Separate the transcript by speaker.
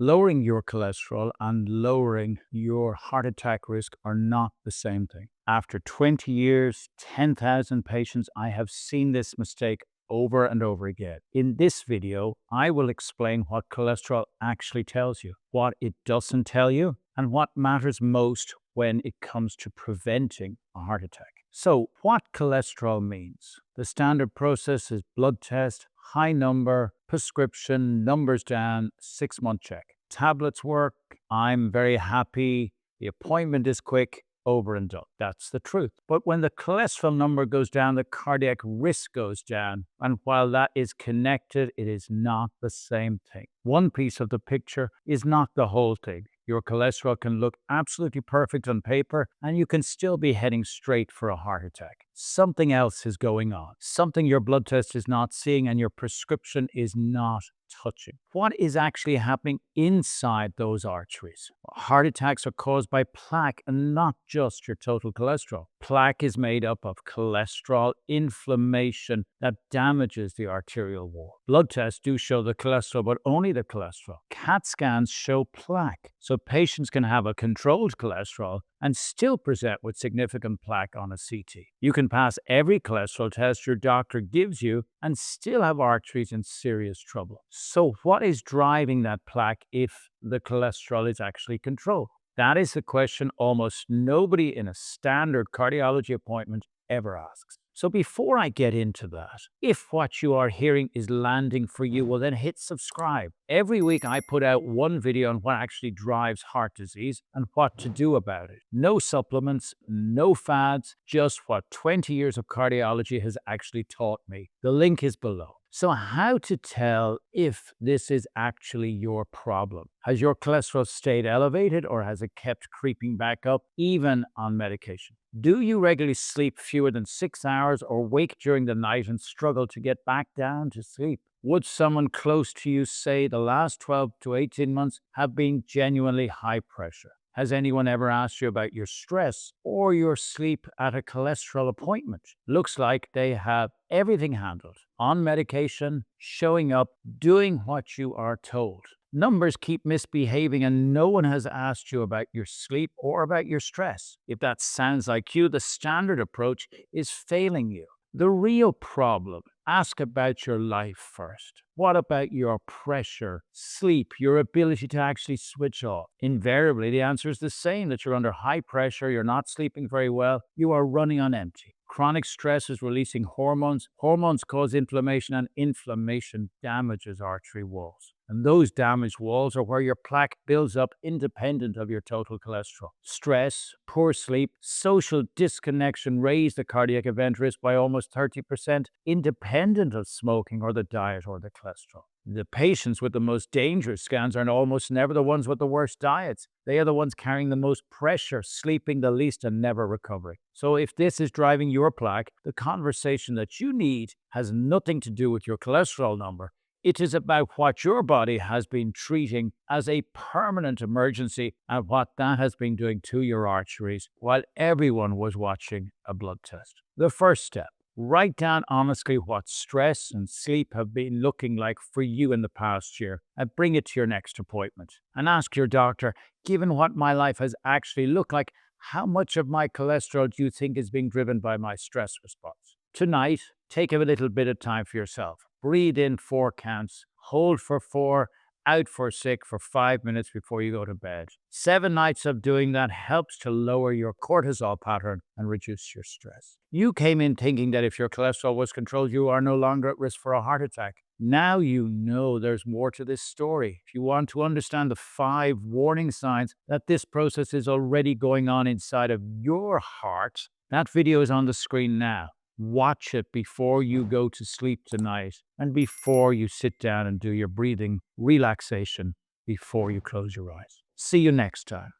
Speaker 1: Lowering your cholesterol and lowering your heart attack risk are not the same thing. After 20 years, 10,000 patients, I have seen this mistake over and over again. In this video, I will explain what cholesterol actually tells you, what it doesn't tell you, and what matters most when it comes to preventing a heart attack. So, what cholesterol means? The standard process is blood test, high number, prescription, numbers down, 6-month check. Tablets work. I'm very happy. The appointment is quick. Over and done. That's the truth. But when the cholesterol number goes down, the cardiac risk goes down. And while that is connected, it is not the same thing. One piece of the picture is not the whole thing. Your cholesterol can look absolutely perfect on paper, and you can still be heading straight for a heart attack. Something else is going on. Something your blood test is not seeing and your prescription is not touching. What is actually happening inside those arteries? Heart attacks are caused by plaque and not just your total cholesterol. Plaque is made up of cholesterol inflammation that damages the arterial wall. Blood tests do show the cholesterol, but only the cholesterol. CAT scans show plaque, so patients can have a controlled cholesterol and still present with significant plaque on a CT. You can pass every cholesterol test your doctor gives you and still have arteries in serious trouble. So what is driving that plaque if the cholesterol is actually controlled? That is the question almost nobody in a standard cardiology appointment ever asks. So before I get into that, if what you are hearing is landing for you, well then hit subscribe. Every week I put out one video on what actually drives heart disease and what to do about it. No supplements, no fads, just what 20 years of cardiology has actually taught me. The link is below. So how to tell if this is actually your problem? Has your cholesterol stayed elevated or has it kept creeping back up even on medication? Do you regularly sleep fewer than 6 hours or wake during the night and struggle to get back down to sleep? Would someone close to you say the last 12 to 18 months have been genuinely high pressure? Has anyone ever asked you about your stress or your sleep at a cholesterol appointment? Looks like they have everything handled. On medication, showing up, doing what you are told. Numbers keep misbehaving and no one has asked you about your sleep or about your stress. If that sounds like you, the standard approach is failing you. The real problem, ask about your life first. What about your pressure, sleep, your ability to actually switch off? Invariably, the answer is the same, that you're under high pressure, you're not sleeping very well, you are running on empty. Chronic stress is releasing hormones. Hormones cause inflammation, and inflammation damages artery walls. And those damaged walls are where your plaque builds up independent of your total cholesterol. Stress, poor sleep, social disconnection raise the cardiac event risk by almost 30%, independent of smoking or the diet or the cholesterol. The patients with the most dangerous scans are almost never the ones with the worst diets. They are the ones carrying the most pressure, sleeping the least, and never recovering. So if this is driving your plaque, the conversation that you need has nothing to do with your cholesterol number. It is about what your body has been treating as a permanent emergency and what that has been doing to your arteries while everyone was watching a blood test. The first step. Write down honestly what stress and sleep have been looking like for you in the past year and bring it to your next appointment. And ask your doctor, given what my life has actually looked like, how much of my cholesterol do you think is being driven by my stress response? Tonight, take a little bit of time for yourself. Breathe in 4 counts, hold for 4, out for 6 for 5 minutes before you go to bed. 7 nights of doing that helps to lower your cortisol pattern and reduce your stress. You came in thinking that if your cholesterol was controlled, you are no longer at risk for a heart attack. Now you know there's more to this story. If you want to understand the 5 warning signs that this process is already going on inside of your heart, that video is on the screen now. Watch it before you go to sleep tonight and before you sit down and do your breathing relaxation before you close your eyes. See you next time.